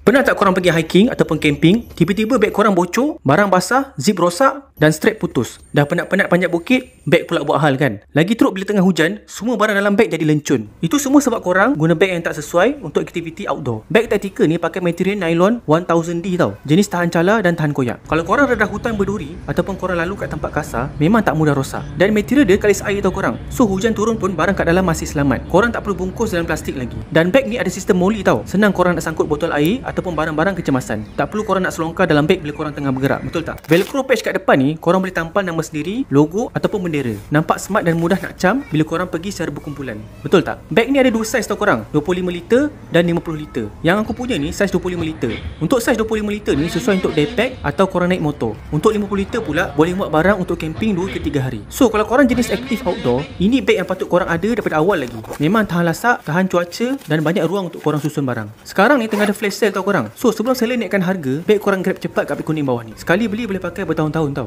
Pernah tak korang pergi hiking ataupun camping, tiba-tiba beg korang bocor, barang basah, zip rosak dan strap putus. Dah penat-penat panjat bukit, beg pula buat hal kan? Lagi teruk bila tengah hujan, semua barang dalam beg jadi lencun. Itu semua sebab korang guna beg yang tak sesuai untuk aktiviti outdoor. Beg Tactical ni pakai material nylon 1000D tau. Jenis tahan cala dan tahan koyak. Kalau korang redah hutan berduri ataupun korang lalu kat tempat kasar, memang tak mudah rosak. Dan material dia kalis air tau korang. So hujan turun pun barang kat dalam masih selamat. Korang tak perlu bungkus dalam plastik lagi. Dan beg ni ada sistem moli tau. Senang korang nak sangkut botol air ataupun barang-barang kecemasan. Tak perlu korang nak selongkar dalam beg bila korang tengah bergerak, betul tak? Velcro patch kat depan ni, korang boleh tampal nama sendiri, logo ataupun bendera. Nampak smart dan mudah nak cam bila korang pergi secara berkumpulan. Betul tak? Beg ni ada dua saiz tau korang, 25 liter dan 50 liter. Yang aku punya ni saiz 25 liter. Untuk saiz 25 liter ni sesuai untuk daypack atau korang naik motor. Untuk 50 liter pula boleh muat barang untuk camping 2 ke 3 hari. So kalau korang jenis aktif outdoor, ini beg yang patut korang ada daripada awal lagi. Memang tahan lasak, tahan cuaca dan banyak ruang untuk korang susun barang. Sekarang ni tengah ada flash sale tau korang. So sebelum seller naikkan harga, baik korang grab cepat kat Kuning bawah ni. Sekali beli boleh pakai bertahun-tahun tau.